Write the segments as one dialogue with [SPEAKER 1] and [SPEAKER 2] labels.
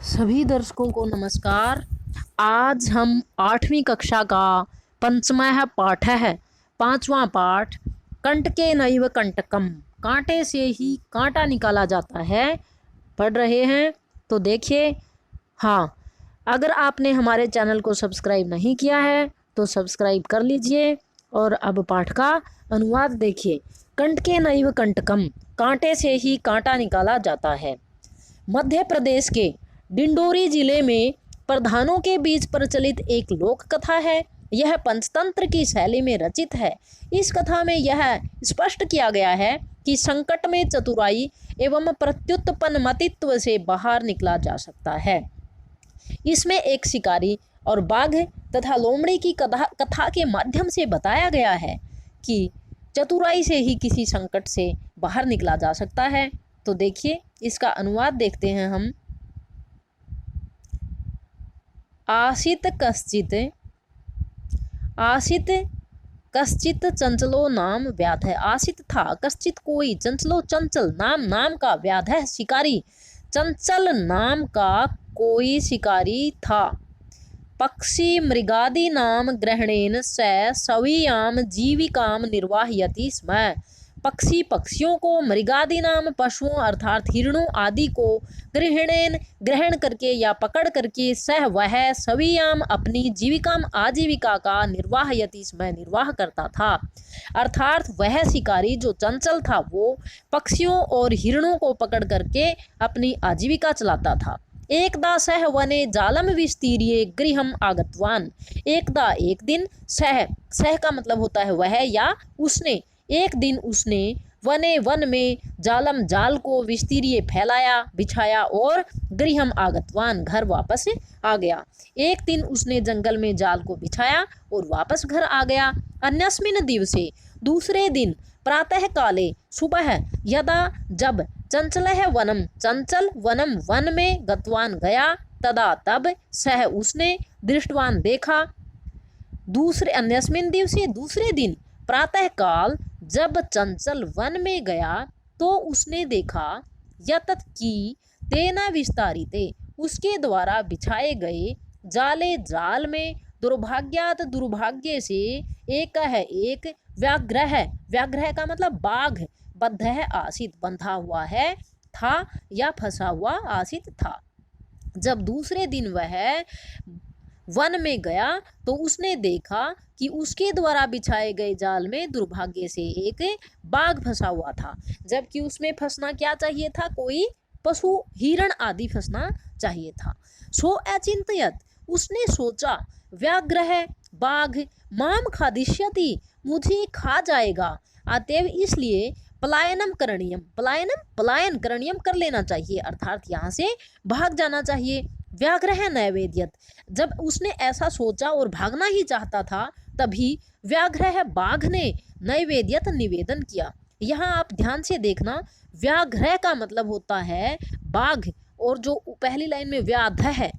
[SPEAKER 1] सभी दर्शकों को नमस्कार। आज हम 8वीं कक्षा का पंचमः पाठ है, पांचवा पाठ कंटके नैव कंटकम, कांटे से ही कांटा निकाला जाता है, पढ़ रहे हैं। तो देखिए, हाँ, अगर आपने हमारे चैनल को सब्सक्राइब नहीं किया है तो सब्सक्राइब कर लीजिए। और अब पाठ का अनुवाद देखिए। कंटके नैव कंटकम, कांटे से ही कांटा निकाला जाता है। मध्य प्रदेश के डिंडोरी जिले में प्रधानों के बीच प्रचलित एक लोक कथा है। यह पंचतंत्र की शैली में रचित है। इस कथा में यह स्पष्ट किया गया है कि संकट में चतुराई एवं प्रत्युत्पन्नमतित्व से बाहर निकला जा सकता है। इसमें एक शिकारी और बाघ तथा लोमड़ी की कथा के माध्यम से बताया गया है कि चतुराई से ही किसी संकट से बाहर निकला जा सकता है। तो देखिए, इसका अनुवाद देखते हैं हम। आसित कश्चित चंचलो नाम व्याध है। आसित था कश्चित कोई, चंचलो चंचल, नाम का, व्याध है शिकारी, चंचल नाम का कोई शिकारी था। पक्षी मृगादि नाम ग्रहणेन स स्वीयाम जीविकाम निर्वाहयति स्म। पक्षी पक्षियों को, मृगादि नाम पशुओं अर्थात हिरणों आदि को, ग्रहण करके या पकड़ करके, सह वह, स्वीयाम अपनी, जीविकाम आजीविका का, निर्वाहयति स्म निर्वाह करता था। अर्थात वह शिकारी जो चंचल था वो पक्षियों और हिरणों को पकड़ करके अपनी आजीविका चलाता था। एकदा सह वने जालम विस्तीर्य गृहम आगतवान। एकदा एक दिन, सह का मतलब होता है वह या उसने, एक दिन उसने, वन में, जाल को, विस्तीर्य फैलाया, बिछाया, और गृहम आगतवान घर वापस आ गया। एक दिन उसने जंगल में जाल को बिछाया और वापस घर आ गया। अन्यस्मिन दिवसे, दूसरे दिन, प्रातः काले, सुबह, यदा जब, चंचलः वनम, चंचल, वनम वन में, गतवान गया, तदा तब, सह उसने, दृष्टवान देखा। दूसरे, अन्यस्मिन दिवसे दूसरे दिन, प्रातः काल, जब चंचल वन में गया तो उसने देखा, यतत की तेना विस्तारिते, उसके द्वारा बिछाए गए, जाले जाल में, दुर्भाग्यात दुर्भाग्य से, एक है एक, व्याघ्र का मतलब बाघ, बद्ध है आसित बंधा हुआ है, था या फंसा हुआ आसित था। जब दूसरे दिन वह वन में गया तो उसने देखा कि उसके द्वारा बिछाए गए जाल में दुर्भाग्य से एक बाघ फंसा हुआ था, जबकि उसमें फंसना क्या चाहिए था, कोई पशु, हिरण आदि फंसना चाहिए था। सो अचिंतयत, उसने सोचा, व्याघ्र बाघ माम खादिष्यति, मुझे खा जाएगा, अतएव इसलिए पलायन पलायन करणीयम कर लेना चाहिए, अर्थात यहाँ से भाग जाना चाहिए। व्याघ्र है नैवेद्यत, जब उसने ऐसा सोचा और भागना ही चाहता था तभी व्याघ्र है बाघ ने नैवेद्यत निवेदन किया। यहाँ आप ध्यान से देखना, व्याघ्र का मतलब होता है बाघ, और जो पहली लाइन में व्याध है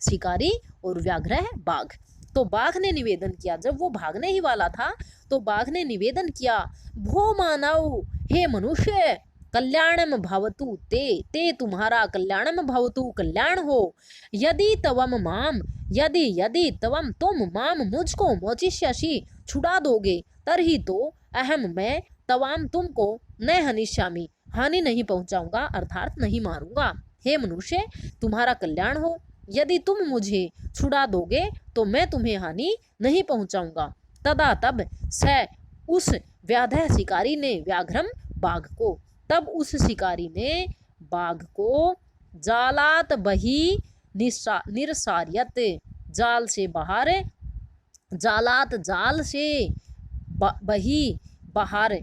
[SPEAKER 1] शिकारी और व्याघ्र है बाघ। तो बाघ ने निवेदन किया, जब वो भागने ही वाला था तो बाघ ने निवेदन किया, भो मानव, हे मनुष्य, कल्याणम भवतु ते तुम्हारा कल्याणम भवतु कल्याण हो, यदि तवम माम, यदि तवम तुम, माम मुझको, मोचिष्यसि छुड़ा दोगे, तरही तो अहम मैं, तवाम तुमको, न हनिष्यामि हानि नहीं पहुंचाऊंगा, अर्थात नहीं मारूंगा। हे मनुष्य, तुम्हारा कल्याण हो, यदि तुम मुझे छुड़ा दोगे तो मैं तुम्हें हानि नहीं पहुंचाऊंगा। तदा तब, स उस व्याधः शिकारी ने, व्याघ्रम बाघ को, तब उस शिकारी ने बाघ को, जालात बही निरसार्यत, जाल से बाहर, जालात जाल से बही बाहर,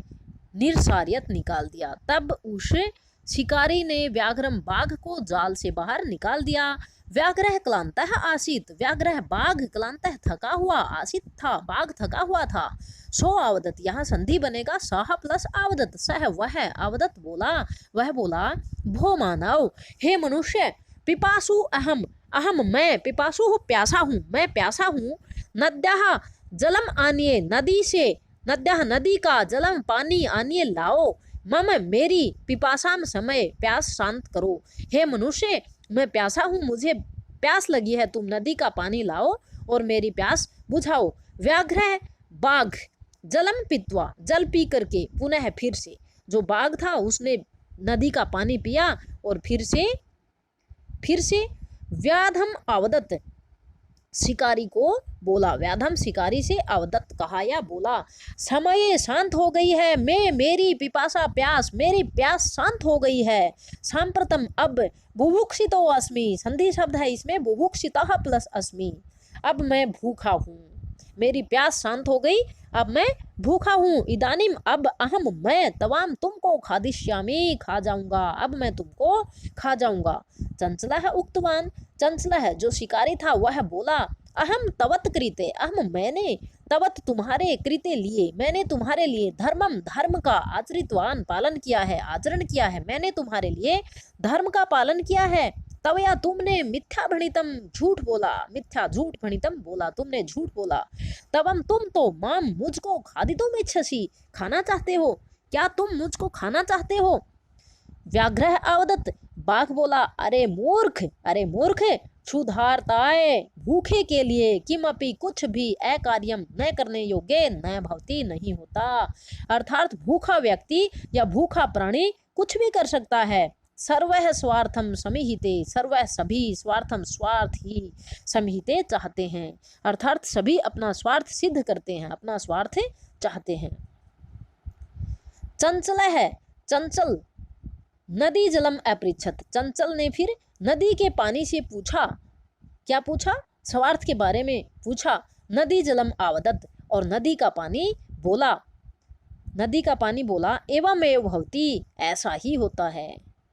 [SPEAKER 1] निरसार्यत निकाल दिया। तब उस शिकारी ने व्याघ्रम बाघ को जाल से बाहर निकाल दिया। व्याघ्र क्लांतः आसीत, व्याघ्र बाघ, क्लांतः थका हुआ, आसीत था बाघ थका हुआ था। सो आवदत, यहाँ संधि बनेगा सह प्लस आवदत, सह वह, आवदत बोला, वह बोला, भो मानव, हे मनुष्य, पिपासु अहम मैं, पिपासु हो प्यासा हूँ, मैं प्यासा हूँ, नद्याः जलम आनिए, नदी से, नद्याः नदी का, जलम पानी आनिए लाओ, मम मेरी, पिपासाम समय, प्यास शांत करो। हे मनुष्य, मैं प्यासा हूँ, मुझे प्यास लगी है, तुम नदी का पानी लाओ और मेरी प्यास बुझाओ। व्याघ्र बाघ जलम पीत्वा, जल पी करके पुनः फिर से, जो बाघ था उसने नदी का पानी पिया और फिर से व्याधम अवदत, शिकारी को बोला। व्याधम शिकारी से अवदत्त कहा या बोला, समय शांत हो गई है, मैं मेरी पिपासा प्यास, मेरी प्यास शांत हो गई है। सांप्रतम अब बुभुक्षितो अस्मि, संधि शब्द है इसमें, बुभुक्षितः प्लस अस्मि, अब मैं भूखा हूँ, मेरी प्यास शांत हो गई, अब मैं भूखा हूँ। इदानीम अब अहम मैं तवाम तुमको खादिष्यामि, खा जाऊंगा, अब मैं तुमको खा जाऊंगा। चंचलः उक्तवान, चंचलः जो शिकारी था वह बोला, अहम तवत कृते, अहम मैंने, तवत तुम्हारे, कृते लिए, मैंने तुम्हारे लिए, धर्मम धर्म का, आचरितवान पालन किया है, आचरण किया है, मैंने तुम्हारे लिए धर्म का पालन किया है। तवया तुमने मिथ्या भणितम, झूठ बोला, मिथ्या झूठ भणितम बोला, तुमने झूठ बोला। तवम तुम तो माम मुझको खादितुम इच्छसि, खाना चाहते हो, क्या तुम मुझको खाना चाहते हो। व्याघ्र अवदत्त, बाघ बोला, अरे मूर्ख, अरे मूर्ख, क्षुधार्ताय, भूखे के लिए, किमपि कुछ भी, अकार्यम न करने योग्य, न भवती नहीं होता, अर्थात भूखा व्यक्ति या भूखा प्राणी कुछ भी कर सकता है। सर्वः स्वार्थम समिहिते, सर्वः सभी, स्वार्थम स्वार्थ ही, समिहिते चाहते हैं, अर्थात सभी अपना स्वार्थ सिद्ध करते हैं, अपना स्वार्थ चाहते हैं। चंचल है, चंचल, नदी जलम अपृच्छत, चंचल ने फिर नदी के पानी से पूछा, क्या पूछा, स्वार्थ के बारे में पूछा। नदी जलम आवदत, और नदी का पानी बोला, नदी का पानी बोला, एवं एव भवती, ऐसा ही होता है,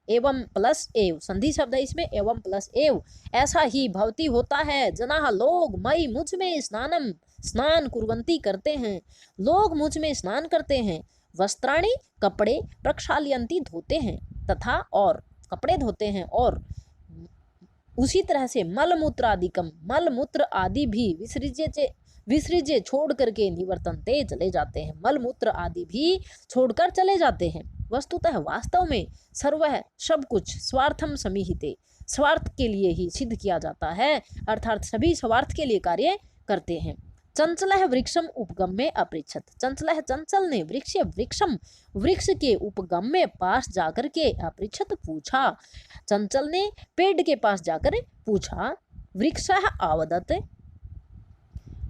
[SPEAKER 1] एवं प्लस एव, संधि शब्द है इसमें, एवं प्लस एव, ऐसा ही भवती होता है। जनाह लोग मई, मुझ में स्नानम, स्नान कुर्वंती करते हैं, लोग मुझ में स्नान करते हैं। वस्त्राणि कपड़े, प्रक्षालयंती धोते हैं, तथा और कपड़े धोते हैं, और उसी तरह से मलमूत्रादिकम, मलमूत्र आदि भी विसृज्य छोड़ करके निवर्तनते चले जाते हैं, मलमूत्र आदि भी छोड़कर चले जाते हैं। वस्तुतः वास्तव में सर्वः सब कुछ स्वार्थम समिहिते, स्वार्थ के लिए ही सिद्ध किया जाता है, अर्थात सभी स्वार्थ के लिए कार्य करते हैं। चंचलः वृक्षम उपगम में अपृच्छत, चंचलः चंचल ने वृक्षम वृक्ष के उपगम में पास जाकर के अपृच्छत पूछा, चंचल ने पेड़ के पास जाकर पूछा। वृक्षः आवदत,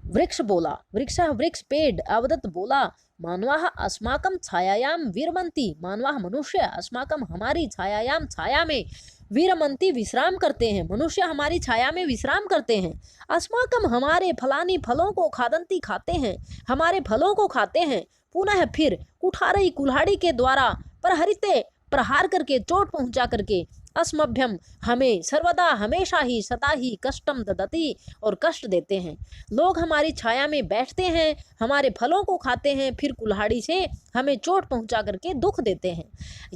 [SPEAKER 1] वृक्ष बोला, वृक्षः वृक्ष पेड़, अवदत बोला, मानवाः अस्माकं छायायाम विरमन्ति, मानवाः मनुष्य, अस्माकं हमारी छायायाम, छाया में, विरमन्ति विश्राम करते हैं, मनुष्य हमारी छाया में विश्राम करते हैं। अस्माकम हमारे फलानी, फलों को खादंती खाते हैं, हमारे फलों को खाते हैं। पुनः फिर कुठारई, कुल्हाड़ी के द्वारा, प्रहरिते प्रहार करके, चोट पहुंचा करके, अस्मभ्यम हमें, सर्वदा हमेशा ही, सदा ही, कष्टम ददति और कष्ट देते हैं। लोग हमारी छाया में बैठते हैं, हमारे फलों को खाते हैं, फिर कुल्हाड़ी से हमें चोट पहुंचा करके दुख देते हैं।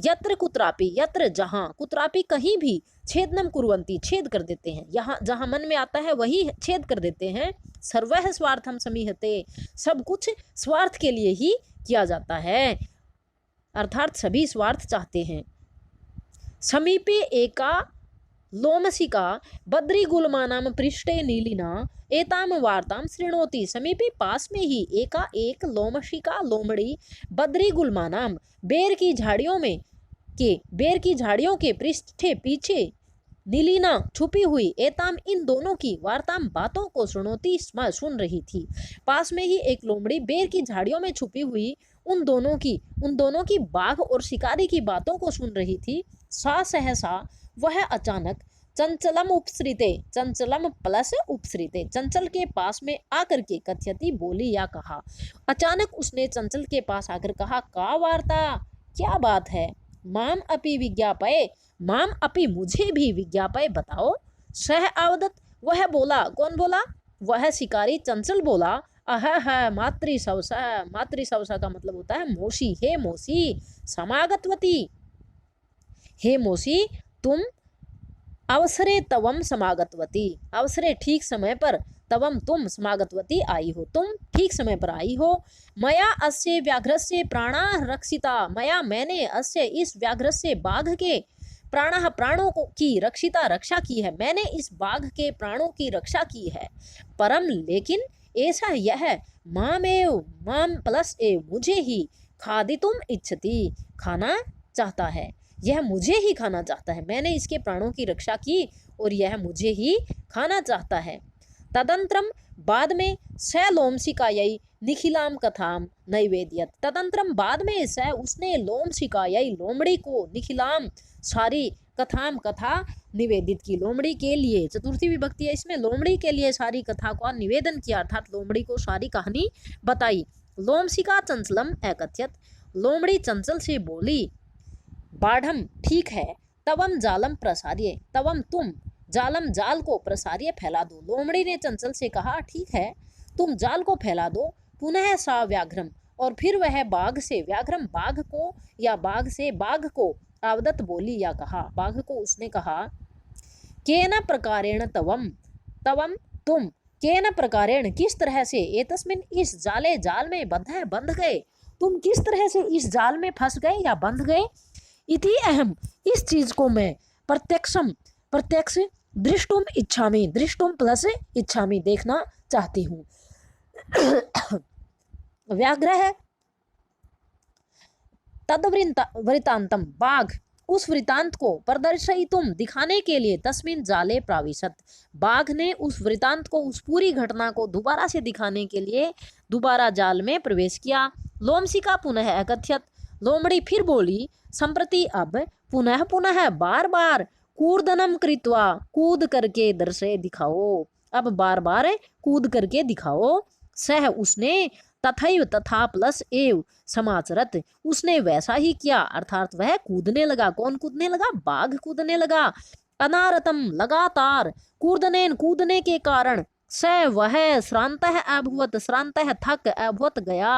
[SPEAKER 1] यत्र कुत्रापि, यत्र जहाँ, कुत्रापि कहीं भी, छेदनम कुर्वन्ति छेद कर देते हैं, यहाँ जहाँ मन में आता है वही छेद कर देते हैं। सर्वः स्वार्थम समीहते, सब कुछ स्वार्थ के लिए ही किया जाता है, अर्थात सभी स्वार्थ चाहते हैं। समीपे एका लोमसिका बद्रीगुल्मानां पृष्ठे नीलिना एताम वार्ताम शृणोति, समीपे पास में ही एका एक लोमशिका, लोमड़ी, बद्रीगुल्मानाम बेर की झाड़ियों में के, बेर की झाड़ियों के पृष्ठे पीछे, नीलिना छुपी हुई, एताम इन दोनों की, वार्ताम बातों को, सुनोती स्म सुन रही थी। पास में ही एक लोमड़ी बेर की झाड़ियों में छुपी हुई उन दोनों की बाघ और शिकारी की बातों को सुन रही थी। सा सहसा, वह अचानक, चंचलम उपसृते, चंचलम प्लस उपसृते, चंचल के पास में आकर के, कथयति बोली या कहा, अचानक उसने चंचल के पास आकर कहा, का वार्ता, क्या बात है। माम अपि विज्ञापय, माम अपि मुझे भी विज्ञापय बताओ। सह अवदत, वह बोला, कौन बोला, वह शिकारी चंचल बोला, अह मातृसवसा, मातृसवसा का मतलब होता है मौसी, हे मौसी, समागतवती, हे मौसी तुम, अवसरे तवम समागतवती, अवसरे ठीक समय पर, तवम तुम, समागतवती आई हो, तुम ठीक समय पर आई हो। मया अस्य व्याघ्रस्य प्राणाः रक्षिता, मया मैंने, अस्य इस व्याघ्रस्य बाघ के, प्राणः प्राणों को की रक्षिता रक्षा की है, मैंने इस बाघ के प्राणों की रक्षा की है। परम लेकिन ऐसा यह मामेव माम प्लस ए मुझे ही खादितुम इच्छति खाना चाहता है, यह मुझे ही खाना चाहता है। मैंने इसके प्राणों की रक्षा की और यह मुझे ही खाना चाहता है। तदंतरम बाद में स लोमशिकायै निखिलाम कथाम नैवेद्यत। तदंतरम बाद में स उसने लोमशिकायै लोमड़ी को निखिलाम सारी कथाम कथा निवेदित की, लोमड़ी के लिए चतुर्थी विभक्ति है इसमें, लोमड़ी के लिए सारी कथा का निवेदन किया अर्थात लोमड़ी को सारी कहानी बताई। लोमशिका चंचलम एकथ्यत। लोमड़ी चंचल से बोली बाढ़म ठीक है, तवम जालम प्रसार्य, तवम तुम जालम जाल को प्रसार्य फैला दो। लोमड़ी ने चंचल से कहा ठीक है तुम जाल को फैला दो। पुनः सा व्याघ्रम और फिर वह बाघ से, व्याघ्रम बाघ को या बाघ से बाघ को आवदत बोली या कहा, बाघ को उसने कहा केन प्रकारेण तवम, तवम तुम, केन प्रकारेण किस तरह से, एतस्मिन इस जाले जाल में बंध गए, तुम किस तरह से इस जाल में फंस गए या बंध गए। इति अहम इस चीज को मैं प्रत्यक्ष दृष्टुम इच्छामि, दृष्टुम प्लस इच्छामि देखना चाहती हूँ। व्याघ्रः तद्वृतांतम बाघ उस वृतांत को प्रदर्शयितुम दिखाने के लिए तस्मिन जाले प्राविशत, बाघ ने उस वृतांत को, उस पूरी घटना को दोबारा से दिखाने के लिए दोबारा जाल में प्रवेश किया। लोमशिका पुनः अकथ्यत। लोमड़ी फिर बोली संप्रति अब पुनः पुनः बार बार कूर्दनम कृत्वा कूद करके दर्शय दिखाओ, अब बार बार कूद करके दिखाओ। सह उसने तथैव तथा प्लस एव समाचरत उसने वैसा ही किया अर्थात वह कूदने लगा। कौन कूदने लगा? बाघ कूदने लगा। अनारतम लगातार, कूर्दनेन कूदने के कारण, स वह श्रांतः अभवत, श्रांतः थक, अभवत गया,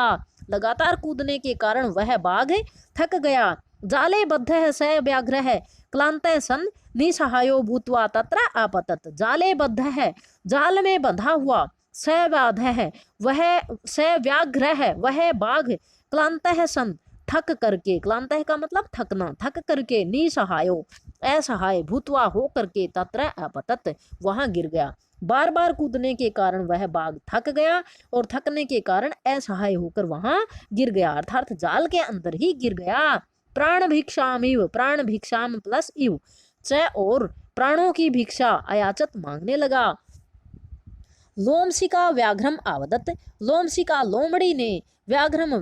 [SPEAKER 1] लगातार कूदने के कारण वह बाघ थक गया। जाले बद्धः स व्याघ्रः क्लान्तः सन् निसहायो भूत्वा तत्र आपतत। जाले बद्धः जाल में बंधा हुआ, स व्याघ्रः वह, स व्याघ्रः वह बाघ, क्लान्तः सन् थक करके, क्लान्तः का मतलब थकना, थक करके, निसहायो असहाय, भूत्वा हो करके, तत्र आपतत वहां गिर गया। बार बार कूदने के कारण वह बाघ थक गया और थकने के कारण असहाय होकर वहां गिर गया अर्थात जाल के अंदर ही गिर गया। प्राण भिक्षामिव, प्राण भिक्षाम प्लस इव, च और प्राणों की भिक्षा अयाचत मांगने लगा। लोमशिका व्याघ्रम आवदत, लोमशिका लोमड़ी ने व्याघ्रम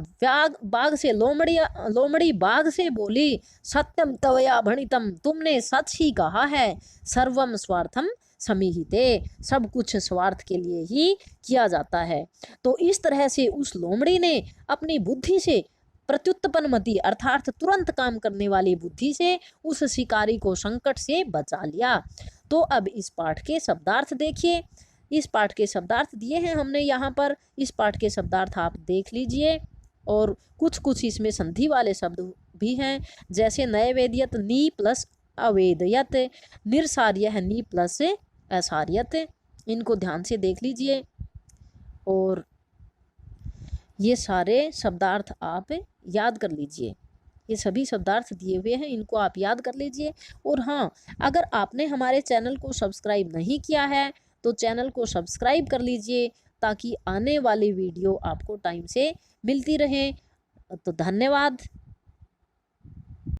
[SPEAKER 1] बाघ से, लोमड़ी बाघ से बोली सत्यम तवया भणितम, तुमने सच ही कहा है। सर्वम स्वार्थम समीहिते, सब कुछ स्वार्थ के लिए ही किया जाता है। तो इस तरह से उस लोमड़ी ने अपनी बुद्धि से, प्रत्युत्पन्नमति अर्थात तुरंत काम करने वाली बुद्धि से उस शिकारी को संकट से बचा लिया। तो अब इस पाठ के शब्दार्थ देखिए। इस पाठ के शब्दार्थ दिए हैं हमने यहाँ पर, इस पाठ के शब्दार्थ आप देख लीजिए। और कुछ कुछ इसमें संधि वाले शब्द भी हैं, जैसे नैवेद्यत नी प्लस अवेदयत, निरसार्य नी प्लस असार्यत, इनको ध्यान से देख लीजिए। और ये सारे शब्दार्थ आप याद कर लीजिए, ये सभी शब्दार्थ दिए हुए हैं, इनको आप याद कर लीजिए। और हाँ, अगर आपने हमारे चैनल को सब्सक्राइब नहीं किया है तो चैनल को सब्सक्राइब कर लीजिए ताकि आने वाली वीडियो आपको टाइम से मिलती रहे। तो धन्यवाद।